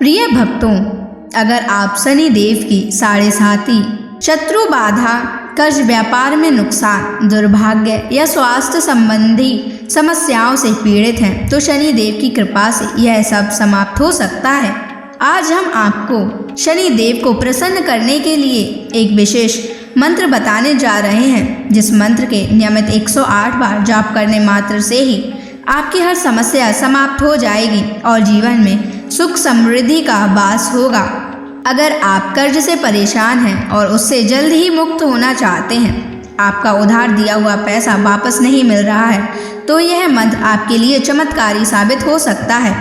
प्रिय भक्तों, अगर आप शनि देव की साढ़े साती, शत्रु बाधा, कर्ज, व्यापार में नुकसान, दुर्भाग्य या स्वास्थ्य संबंधी समस्याओं से पीड़ित हैं तो शनि देव की कृपा से यह सब समाप्त हो सकता है। आज हम आपको शनि देव को प्रसन्न करने के लिए एक विशेष मंत्र बताने जा रहे हैं, जिस मंत्र के नियमित 108 बार जाप करने मात्र से ही आपकी हर समस्या समाप्त हो जाएगी और जीवन में सुख समृद्धि का वास होगा। अगर आप कर्ज से परेशान हैं और उससे जल्द ही मुक्त होना चाहते हैं, आपका उधार दिया हुआ पैसा वापस नहीं मिल रहा है, तो यह मंत्र आपके लिए चमत्कारी साबित हो सकता है।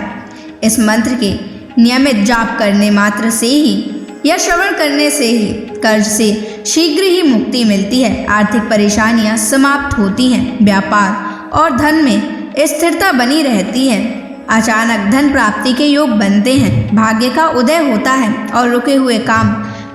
इस मंत्र के नियमित जाप करने मात्र से ही या श्रवण करने से ही कर्ज से शीघ्र ही मुक्ति मिलती है, आर्थिक परेशानियां समाप्त होती हैं, व्यापार और धन में स्थिरता बनी रहती है, अचानक धन प्राप्ति के योग बनते हैं, भाग्य का उदय होता है और रुके हुए काम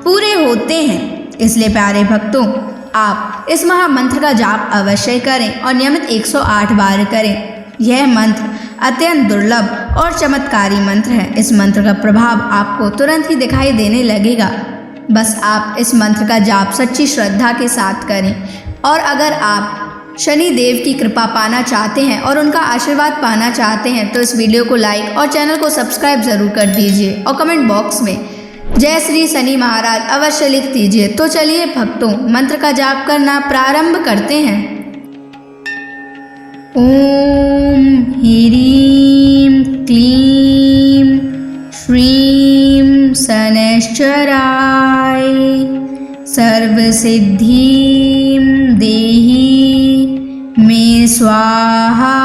पूरे होते हैं। इसलिए प्यारे भक्तों, आप इस महामंत्र का जाप अवश्य करें और नियमित 108 बार करें। यह मंत्र अत्यंत दुर्लभ और चमत्कारी मंत्र है। इस मंत्र का प्रभाव आपको तुरंत ही दिखाई देने लगेगा। बस आप इस मंत्र का जाप सच्ची श्रद्धा के साथ करें। और अगर आप शनि देव की कृपा पाना चाहते हैं और उनका आशीर्वाद पाना चाहते हैं तो इस वीडियो को लाइक और चैनल को सब्सक्राइब जरूर कर दीजिए और कमेंट बॉक्स में जय श्री शनि महाराज अवश्य लिख दीजिए। तो चलिए भक्तों, मंत्र का जाप करना प्रारंभ करते हैं। ओम ह्रीं क्लीं श्रीं शनैश्चराय सर्वसिद्धिं देहि मे स्वाहा।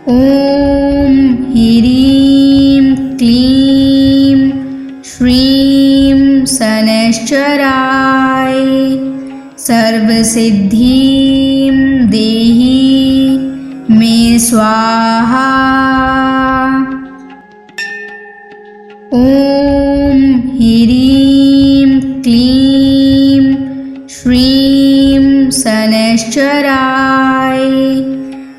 ओम ह्रीं क्लीं श्रीं शनैश्चराय सर्वसिद्धिं देहि मे स्वाहा। ओम ह्रीं क्लीं श्रीं शनैश्चराय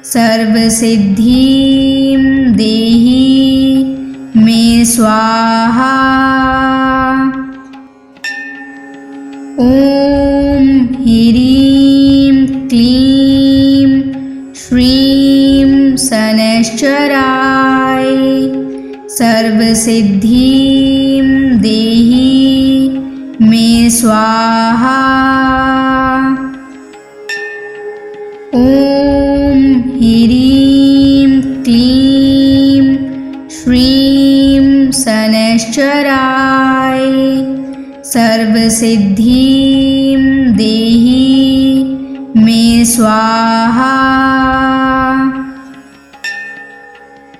सर्वसिद्धिं देहि मे स्वाहा। ओम ह्रीं क्लीं श्रीं शनैश्चराय सर्वसिद्धिं देहि मे स्वाहा। ओम ह्रीं क्लीं श्रीं शनैश्चराय सर्वसिद्धिं देहि मे स्वाहा।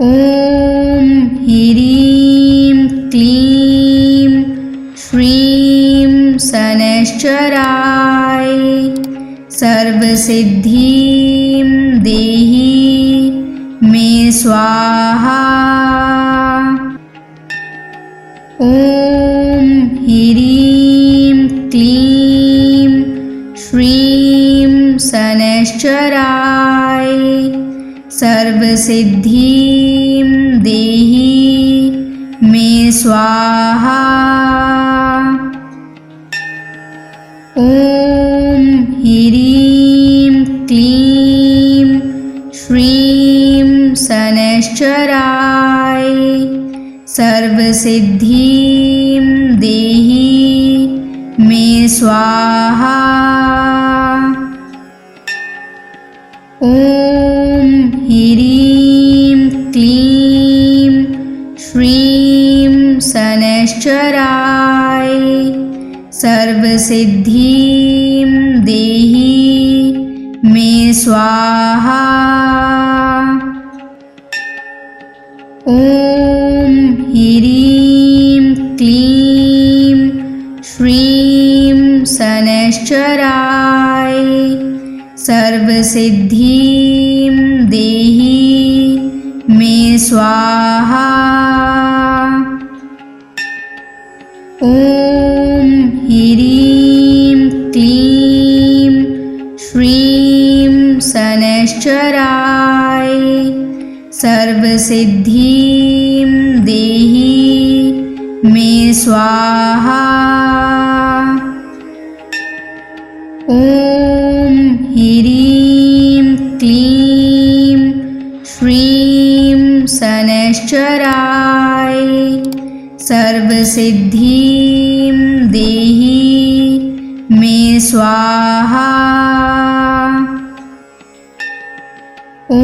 ओम ह्रीं क्लीं श्रीं शनैश्चराय सर्वसिद्धिं देहि मे स्वाहा। ओम ह्रीं क्लीं श्रीं शनैश्चराय सर्वसिद्धिं देहि मे स्वाहा। ओम ह्रीं क्लीं श्रीं शनैश्चराय सर्वसिद्धिं देहि मे स्वाहा। ओम ह्रीं क्लीं श्रीं शनैश्चराय सर्वसिद्धिं देहि मे स्वाहा। ओम ह्रीं क्लीं श्रीं शनैश्चराय सर्वसिद्धिं देहि मे स्वाहा। ओम ह्रीं क्लीं श्रीं शनैश्चराय सर्वसिद्धिं देहि मे स्वाहा। ॐ ह्रीं क्लीं श्रीं शनैश्चराय सर्वसिद्धिं देहि मे स्वाहा। ॐ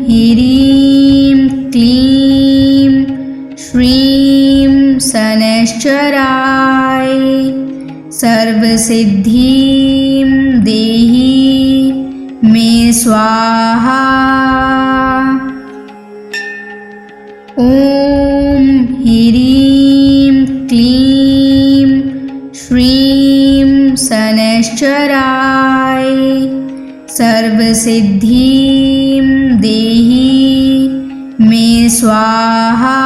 ह्रीं क्लीं श्रीं शनैश्चराय सर्वसिद्धिं देहि मे स्वाहा। ॐ ह्रीं क्लीं श्रीं शनैश्चराय सर्वसिद्धिं देहि मे स्वाहा।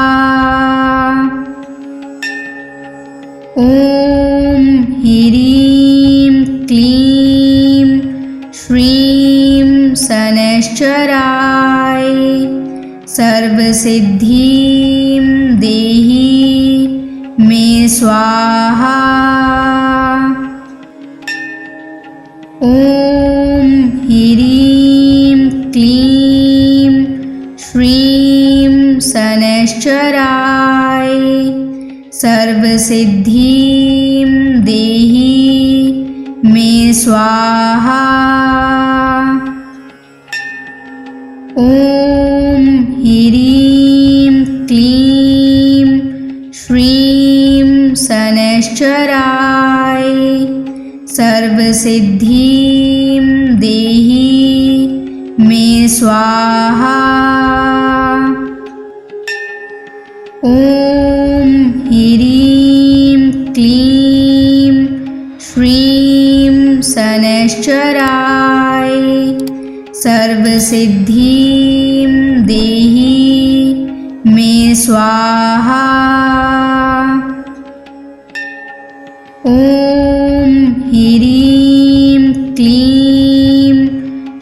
ॐ ह्रीं क्लीं श्रीं शनैश्चराय सर्वसिद्धिं देहि मे स्वाहा। ॐ ह्रीं क्लीं श्रीं शनैश्चराय सर्वसिद्धिं देहि मे स्वाहा। ॐ ह्रीं क्लीं श्रीं शनैश्चराय सर्वसिद्धिं देहि मे स्वाहा। ॐ ह्रीं क्लीं श्रीं शनैश्चराय सर्वसिद्धिं देहि मे स्वाहा। ॐ ह्रीं क्लीं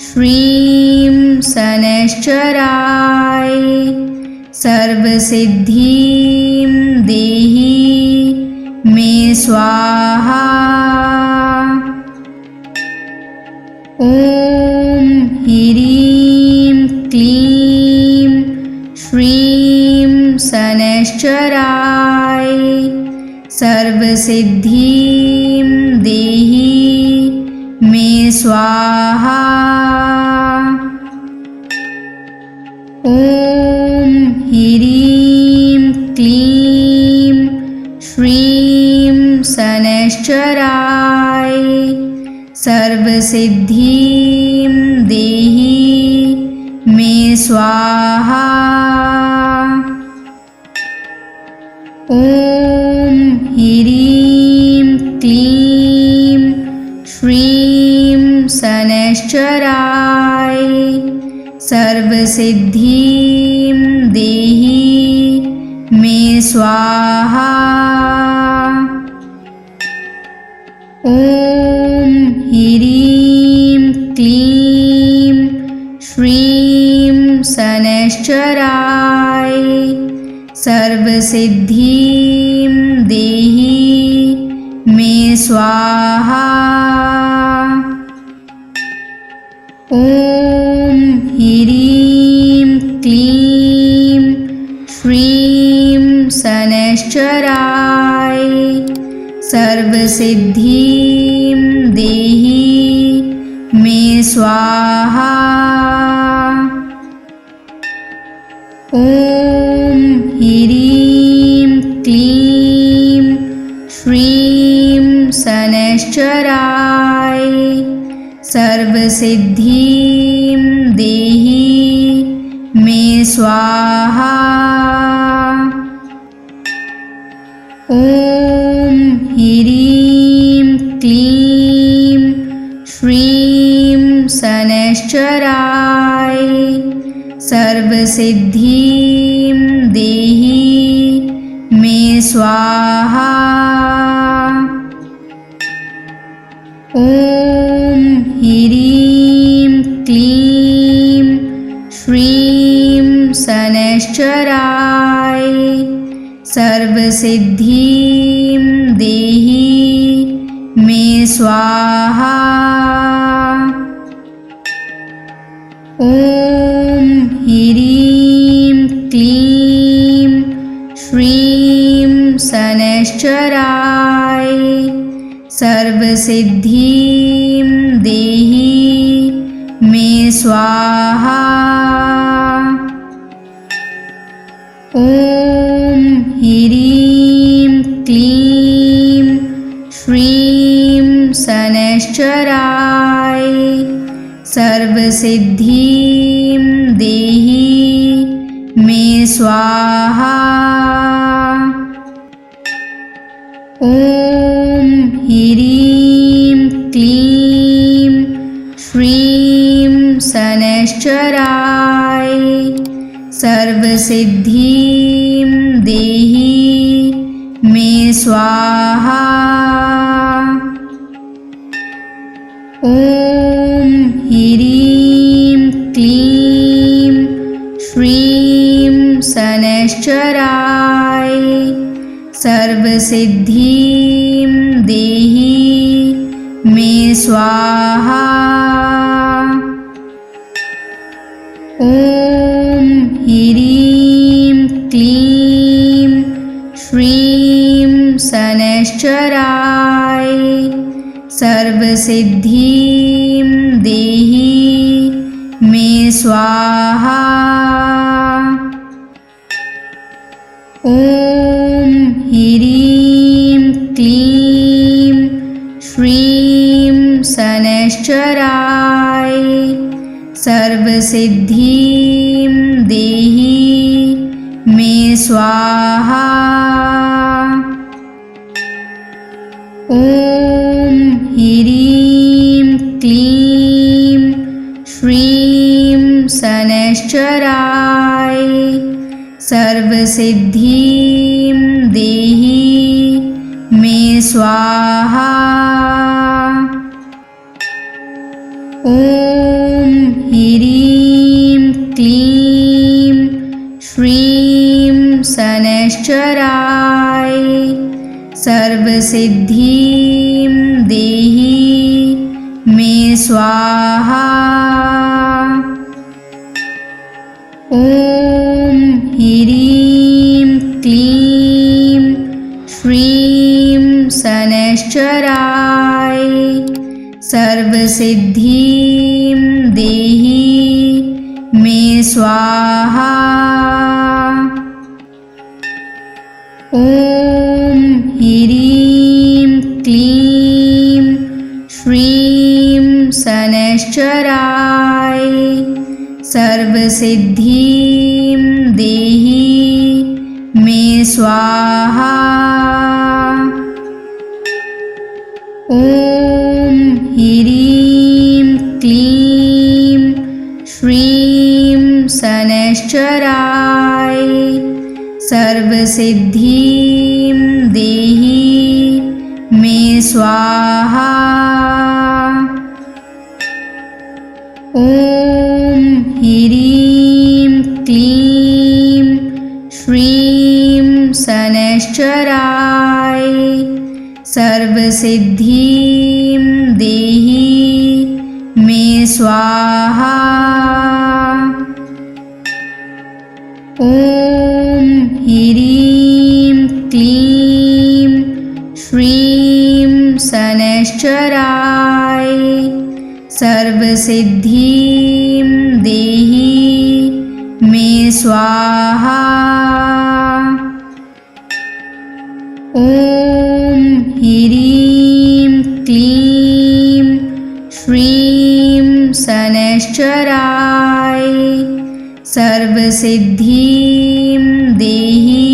श्रीं शनैश्चराय सर्वसिद्धिं देहि मे स्वाहा। ॐ ह्रीं क्लीं श्रीं शनैश्चराय सर्वसिद्धिं देहि मे स्वाहा। ॐ ह्रीं क्लीं श्रीं शनैश्चराय सर्वसिद्धिं देहि मे स्वाहा। ॐ ह्रीं क्लीं श्रीं शनैश्चराय सर्वसिद्धिं देहि मे स्वाहा। ॐ ह्रीं क्लीं श्रीं शनैश्चराय सर्वसिद्धिं देहि मे स्वाहा। ॐ ह्रीं क्लीं श्रीं शनैश्चराय सर्वसिद्धिं देहि मे स्वाहा। ॐ ह्रीं क्लीं श्रीं शनैश्चराय सर्वसिद्धिं देहि मे स्वाहा। ॐ ह्रीं क्लीं श्रीं शनैश्चराय सर्वसिद्धिं देहि मे स्वाहा। ॐ ह्रीं क्लीं श्रीं शनैश्चराय सर्वसिद्धिं देहि मे स्वाहा। ॐ ह्रीं क्लीं श्रीं शनैश्चराय सर्वसिद्धिं देहि मे स्वाहा। ॐ ह्रीं क्लीं श्रीं शनैश्चराय सर्वसिद्धिं देहि मे स्वाहा। ॐ ह्रीं क्लीं श्रीं शनैश्चराय सर्वसिद्धिं देहि मे स्वाहा। ॐ ह्रीं क्लीं श्रीं शनैश्चराय सर्वसिद्धिं देहि मे स्वाहा। ॐ ह्रीं क्लीं श्रीं शनैश्चराय सर्वसिद्धिं देहि मे स्वाहा। ॐ ह्रीं क्लीं श्रीं शनैश्चराय सर्वसिद्धिं देहि मे स्वाहा। ॐ ह्रीं क्लीं श्रीं शनैश्चराय सर्वसिद्धिं देहि मे स्वाहा। ॐ ह्रीं क्लीं श्रीं शनैश्चराय सर्वसिद्धिं देहि मे स्वाहा। ॐ ह्रीं क्लीं श्रीं शनैश्चराय सर्वसिद्धिं देहि मे स्वाहा। ॐ ह्रीं क्लीं श्रीं शनैश्चराय सर्वसिद्धिं देहि मे स्वाहा। ॐ ह्रीं क्लीं श्रीं शनैश्चराय सर्वसिद्धिं देहि मे स्वाहा। ॐ ह्रीं क्लीं श्रीं शनैश्चराय सर्वसिद्धिं देहि मे स्वाहा। ॐ ह्रीं क्लीं श्रीं शनैश्चराय सर्वसिद्धिं देहि मे स्वाहा। ॐ ह्रीं क्लीं श्रीं शनैश्चराय सर्वसिद्धिं देहि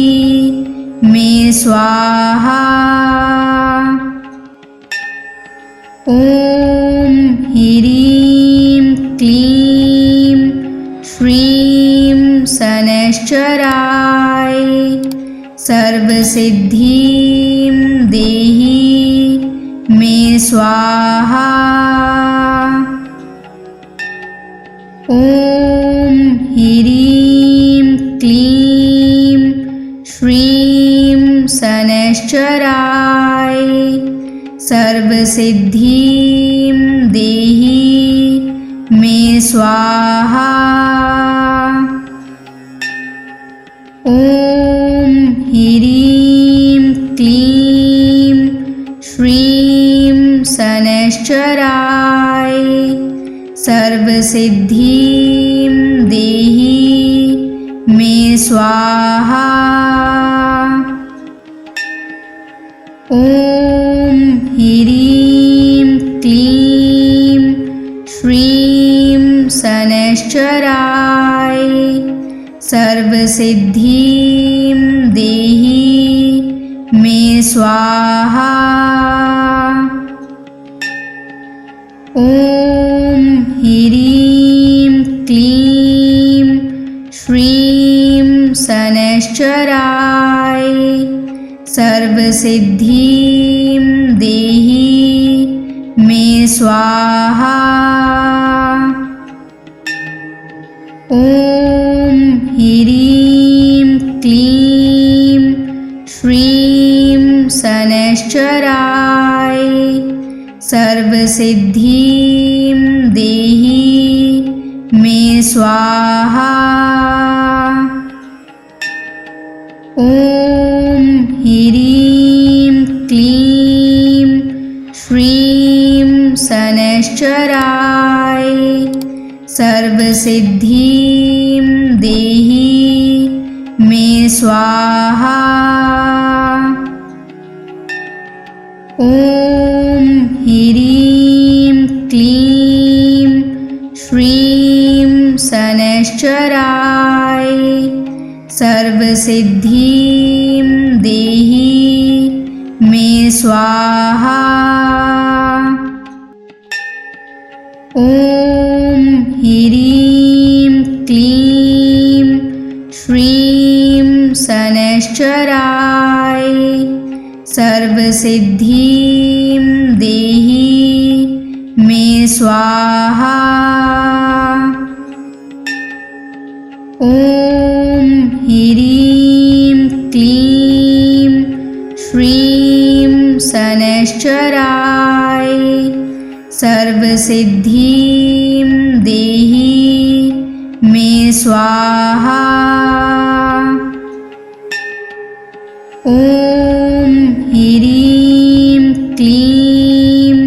मे स्वाहा। ॐ ह्रीं क्लीं श्रीं शनैश्चराय सर्वसिद्धिं देहि मे स्वाहा। ॐ ह्रीं क्लीं श्रीं शनैश्चराय सर्वसिद्धिं देहि मे स्वाहा। ॐ ह्रीं क्लीं श्रीं शनैश्चराय सर्वसिद्धिं देहि मे स्वाहा। ॐ ह्रीं क्लीं श्रीं शनैश्चराय सर्वसिद्धिं देहि मे स्वाहा। ॐ ह्रीं क्लीं श्रीं शनैश्चराय सर्वसिद्धिं देहि मे स्वाहा। ॐ ह्रीं क्लीं श्रीं शनैश्चराय सर्वसिद्धिं देहि मे स्वाहा। ॐ ह्रीं क्लीं श्रीं शनैश्चराय सर्वसिद्धिं देहि मे स्वाहा। ॐ ह्रीं क्लीं श्रीं शनैश्चराय सर्वसिद्धिं देहि मे स्वाहा। ॐ ह्रीं क्लीं श्रीं शनैश्चराय सर्वसिद्धिं देहि मे स्वाहा। ॐ ह्रीं क्लीं श्रीं शनैश्चराय सर्वसिद्धिं देहि मे स्वाहा। ॐ ह्रीं क्लीं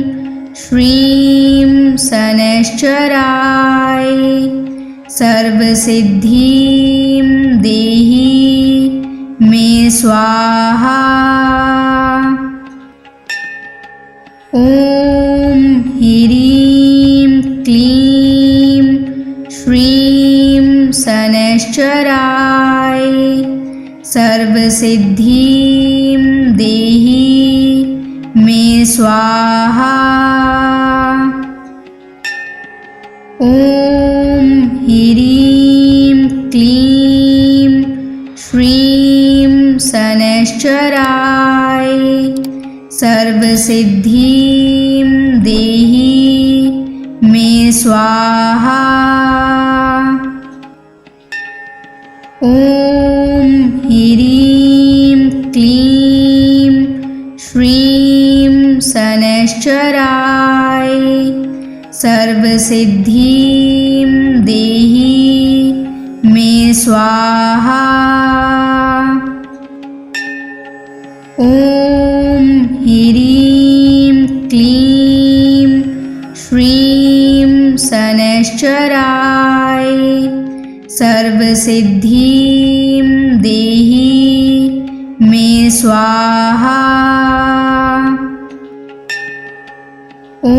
श्रीं शनैश्चराय सर्वसिद्धिं देहि मे स्वाहा। ॐ ह्रीं क्लीं श्रीं शनैश्चराय सर्वसिद्धिं देहि मे स्वाहा। ॐ ह्रीं क्लीं श्रीं शनैश्चराय सर्वसिद्धिं देहि मे स्वाहा। ॐ ह्रीं क्लीं श्रीं शनैश्चराय सर्वसिद्धिं देहि मे स्वाहा। ॐ ह्रीं क्लीं श्रीं शनैश्चराय सर्वसिद्धिं देहि मे स्वाहा। ॐ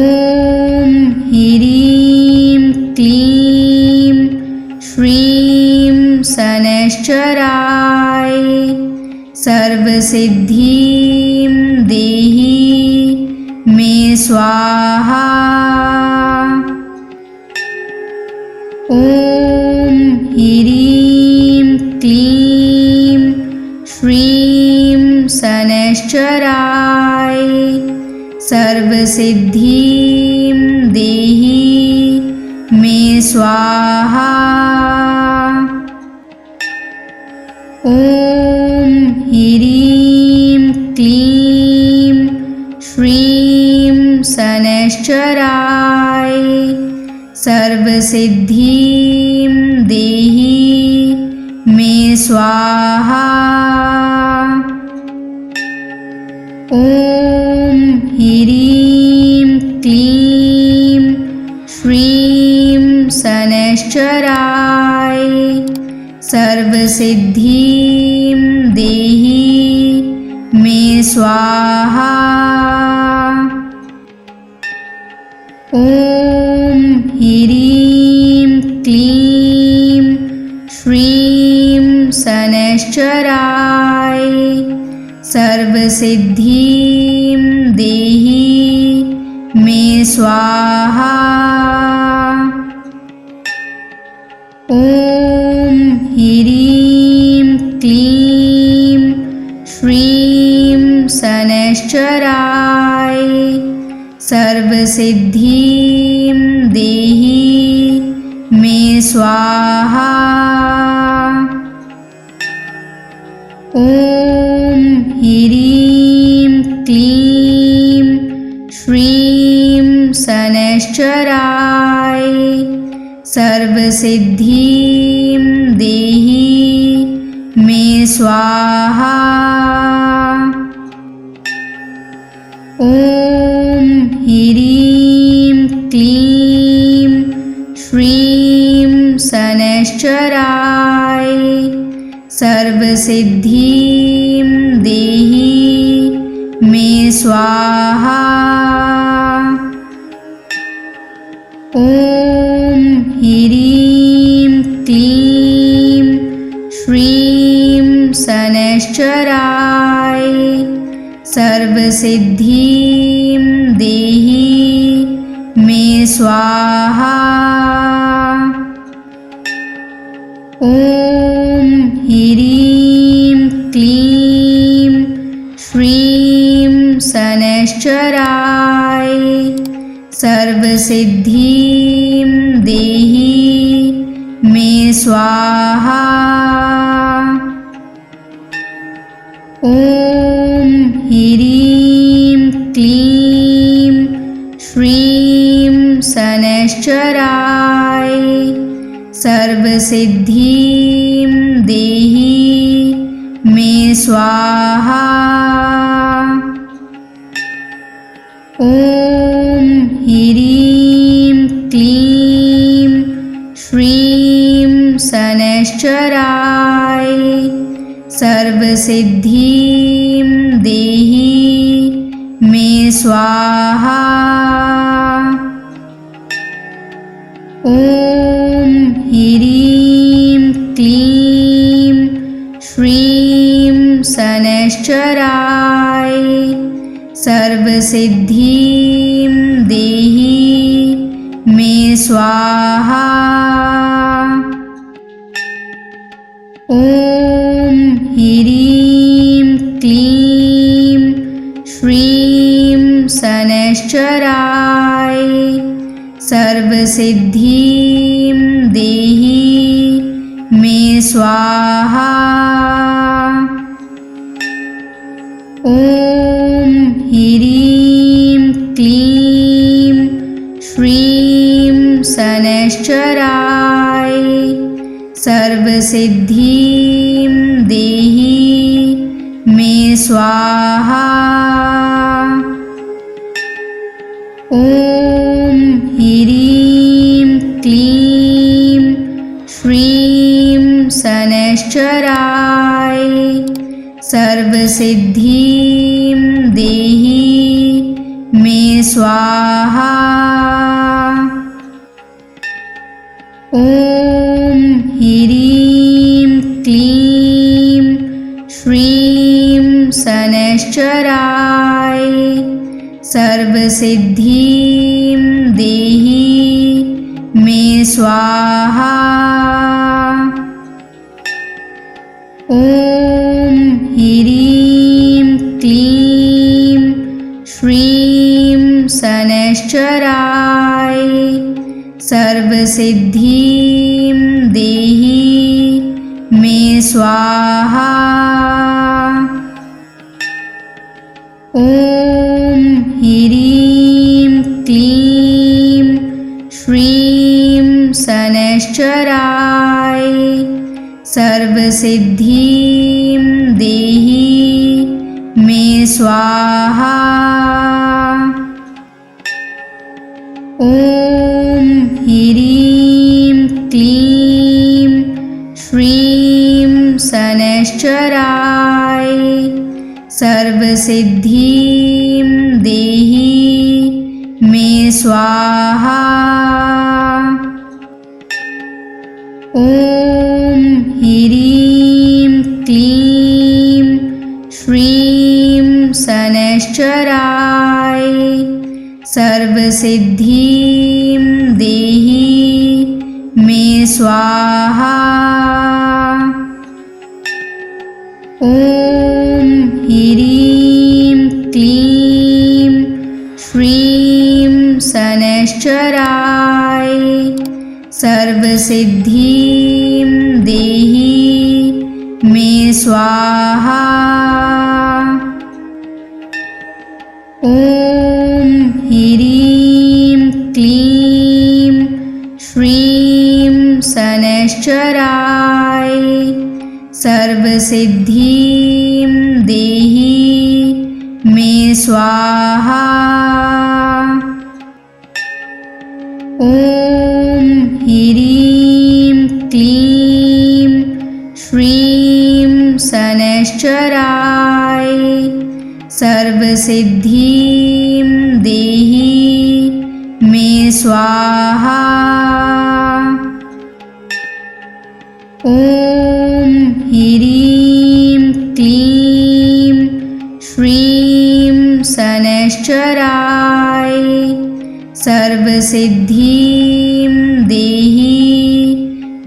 ह्रीं क्लीं श्रीं शनैश्चराय सर्वसिद्धिं देहि मे स्वाहा। ॐ ह्रीं क्लीं श्रीं शनैश्चराय सर्वसिद्धिं देहि मे स्वाहा। ॐ ॐ ह्रीं क्लीं श्रीं शनैश्चराय सर्वसिद्धिं देहि मे स्वाहा। ॐ ह्रीं क्लीं श्रीं शनैश्चराय सर्वसिद्धिं देहि मे स्वाहा। ॐ ह्रीं क्लीं श्रीं शनैश्चराय सर्वसिद्धिं देहि मे स्वाहा। ॐ ह्रीं क्लीं श्रीं शनैश्चराय सर्वसिद्धिं देहि मे स्वाहा। ॐ ह्रीं क्लीं श्रीं शनैश्चराय सर्वसिद्धिं देहि मे स्वाहा। ॐ ह्रीं क्लीं श्रीं शनैश्चराय सर्वसिद्धिं देहि मे स्वाहा। ॐ ह्रीं क्लीं श्रीं शनैश्चराय सर्वसिद्धिं देहि मे स्वाहा। ॐ ह्रीं क्लीं श्रीं शनैश्चराय सर्वसिद्धिं देहि मे स्वाहा। ॐ ह्रीं क्लीं श्रीं शनैश्चराय सर्वसिद्धिं देहि मे स्वाहा। ॐ ह्रीं क्लीं श्रीं शनैश्चराय सर्वसिद्धिं देहि मे स्वाहा। ॐ ह्रीं क्लीं श्रीं शनैश्चराय सर्वसिद्धिं देहि मे स्वाहा। ॐ ह्रीं क्लीं श्रीं शनैश्चराय सर्वसिद्धिं देहि मे स्वाहा। ॐ ह्रीं क्लीं श्रीं शनैश्चराय सर्वसिद्धिं देहि मे स्वाहा। ॐ ह्रीं क्लीं श्रीं शनैश्चराय सर्वसिद्धिं देहि मे स्वाहा। ॐ ह्रीं क्लीं श्रीं शनैश्चराय सर्वसिद्धिं देहि मे स्वाहा। ॐ ह्रीं क्लीं श्रीं शनैश्चराय सर्वसिद्धिं देहि मे स्वाहा। ॐ ह्रीं क्लीं श्रीं शनैश्चराय सर्वसिद्धिं देहि मे स्वाहा। ॐ ह्रीं क्लीं श्रीं शनैश्चराय सर्वसिद्धिं देहि मे स्वाहा। ॐ ह्रीं क्लीं श्रीं शनैश्चराय सर्वसिद्धिं देहि मे स्वाहा। ॐ ह्रीं क्लीं श्रीं शनैश्चराय सर्वसिद्धिं देहि मे स्वाहा। ॐ ह्रीं क्लीं श्रीं शनैश्चराय सर्वसिद्धिं देहि मे स्वाहा। ॐ ह्रीं क्लीं श्रीं शनैश्चराय सर्वसिद्धिं देहि मे स्वाहा। ॐ ह्रीं क्लीं श्रीं शनैश्चराय सर्वसिद्धिं देहि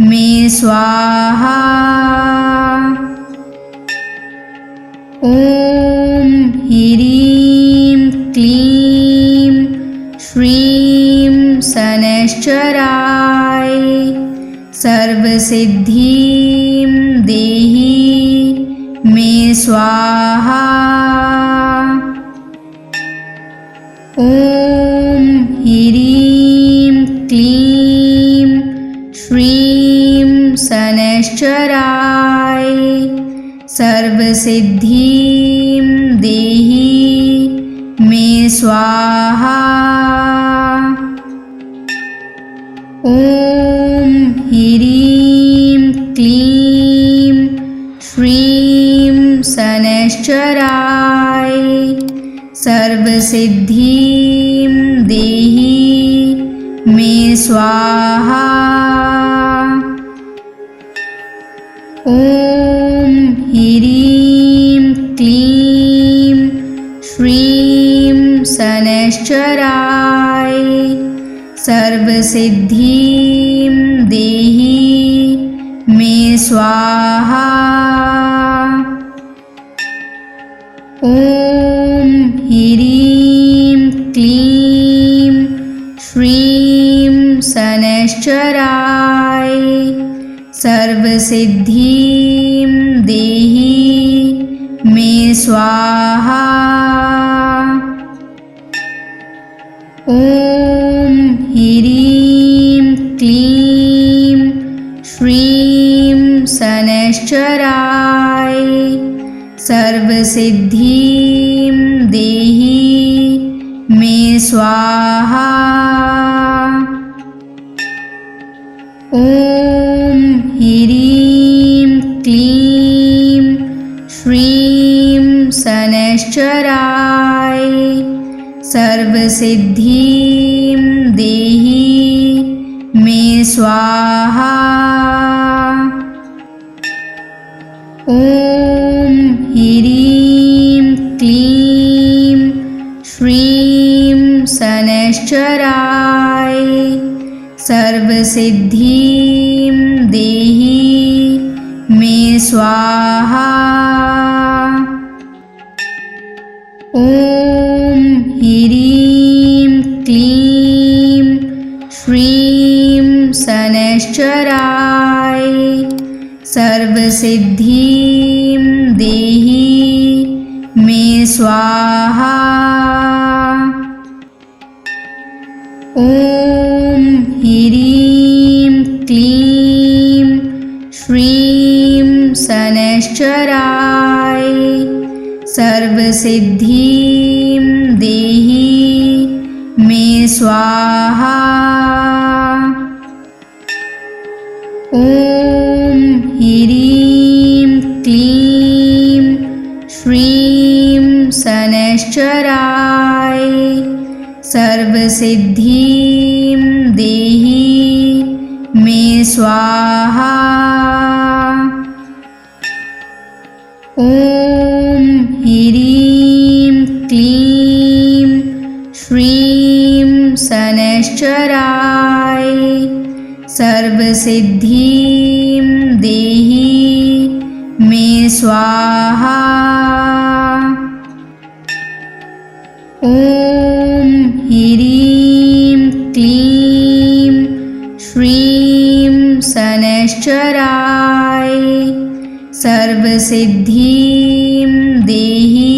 मे स्वाहा। ॐ ह्रीं क्लीं श्रीं शनैश्चराय सर्वसिद्धिं देहि मे स्वाहा। ॐ ह्रीं क्लीं श्रीं शनैश्चराय सर्वसिद्धिं देहि मे स्वाहा। ॐ ह्रीं क्लीं श्रीं शनैश्चराय सर्वसिद्धिं देहि मे स्वाहा। ॐ ह्रीं क्लीं श्रीं शनैश्चराय सर्वसिद्धिं देहि मे स्वाहा। ॐ ह्रीं क्लीं श्रीं शनैश्चराय सर्वसिद्धिं देहि मे स्वाहा। ॐ ह्रीं क्लीं श्रीं शनैश्चराय सर्वसिद्धिं देहि मे स्वाहा। ॐ ह्रीं क्लीं श्रीं शनैश्चराय सर्वसिद्धिं देहि मे स्वाहा। ॐ ह्रीं क्लीं श्रीं शनैश्चराय सर्वसिद्धिं देहि मे स्वाहा। ॐ ह्रीं क्लीं श्रीं शनैश्चराय सर्वसिद्धिं देहि मे स्वाहा। ॐ ह्रीं क्लीं श्रीं शनैश्चराय सर्वसिद्धिं देहि मे स्वाहा। ॐ ह्रीं क्लीं श्रीं शनैश्चराय सर्वसिद्धिं देहि मे स्वाहा। ॐ ह्रीं क्लीं श्रीं शनैश्चराय सर्वसिद्धिं देहि मे स्वाहा। ॐ ह्रीं क्लीं श्रीं शनैश्चराय सर्वसिद्धिं देहि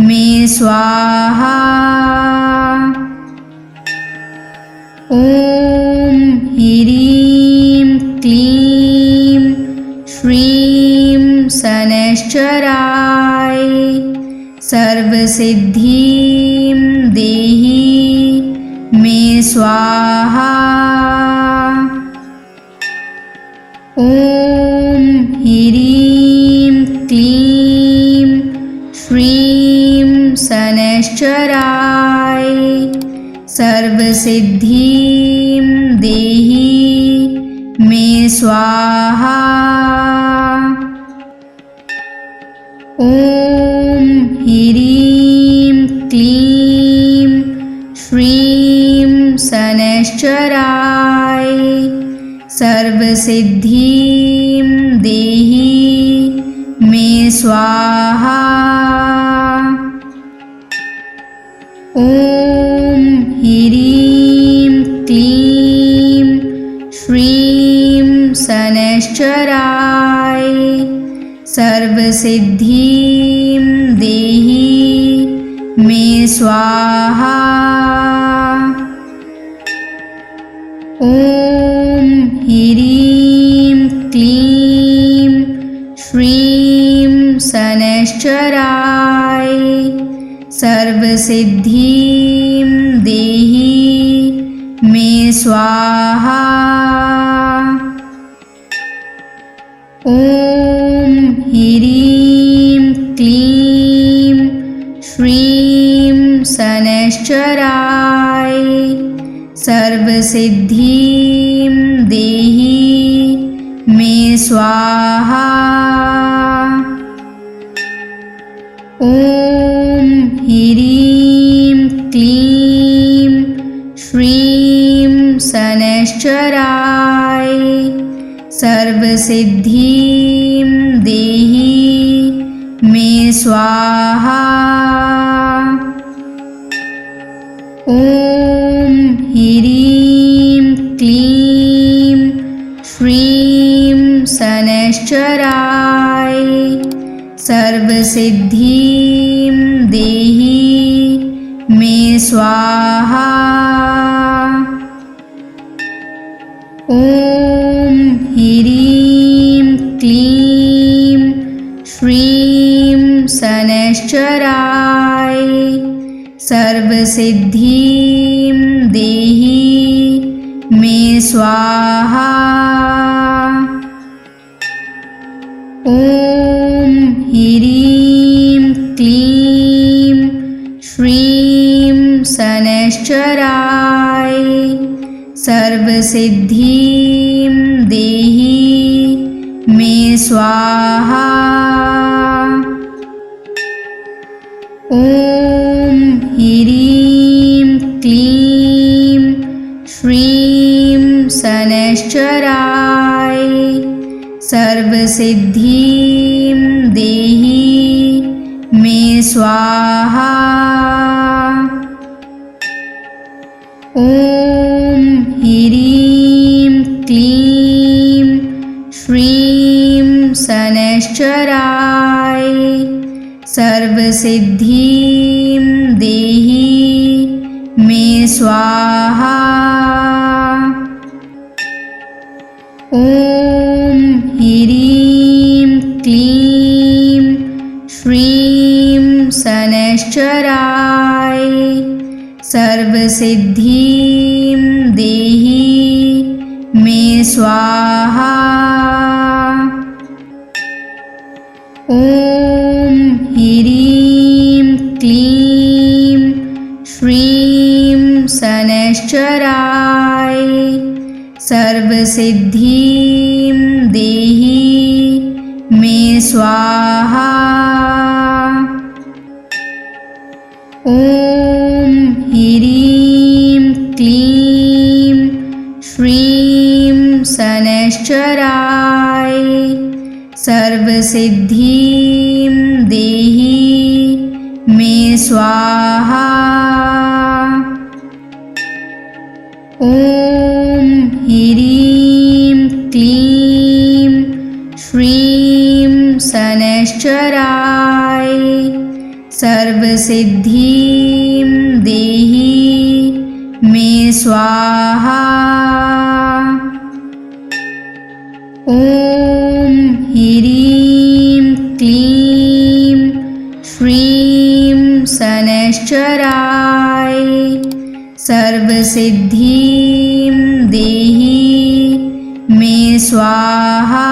मे स्वाहा। ॐ ह्रीं क्लीं श्रीं शनैश्चराय सर्वसिद्धिं देहि मे स्वाहा। ॐ ह्रीं क्लीं श्रीं शनैश्चराय सर्वसिद्धिं देहि मे स्वाहा। ॐ ह्रीं क्लीं श्रीं शनैश्चराय सर्वसिद्धिं देहि मे स्वाहा। ॐ ह्रीं क्लीं श्रीं शनैश्चराय सर्वसिद्धिं देहि मे स्वाहा। ॐ ह्रीं क्लीं श्रीं शनैश्चराय सर्वसिद्धिं देहि मे स्वाहा। ॐ ह्रीं क्लीं श्रीं शनैश्चराय सर्वसिद्धिं देहि मे स्वाहा। ॐ ह्रीं क्लीं श्रीं शनैश्चराय सर्वसिद्धिं देहि मे स्वाहा। ॐ ह्रीं क्लीं श्रीं शनैश्चराय सर्वसिद्धिं देहि मे स्वाहा। ॐ ह्रीं क्लीं श्रीं शनैश्चराय सर्वसिद्धिं देहि मे स्वाहा। ॐ ह्रीं क्लीं श्रीं शनैश्चराय सर्वसिद्धिं देहि मे स्वाहा। ॐ ह्रीं क्लीं श्रीं शनैश्चराय सर्वसिद्धिं देहि मे स्वाहा। ॐ ह्रीं क्लीं श्रीं शनैश्चराय सर्वसिद्धिं देहि मे स्वाहा। ॐ ह्रीं क्लीं श्रीं शनैश्चराय सर्वसिद्धिं देहि मे स्वाहा। ॐ ह्रीं क्लीं श्रीं शनैश्चराय सर्वसिद्धिं देहि मे स्वाहा। ॐ ह्रीं क्लीं श्रीं शनैश्चराय सर्वसिद्धिं देहि मे स्वाहा। ॐ ह्रीं क्लीं श्रीं शनैश्चराय सर्वसिद्धिं देहि मे स्वाहा। ॐ ह्रीं क्लीं श्रीं शनैश्चराय सर्वसिद्धिं देहि मे स्वाहा।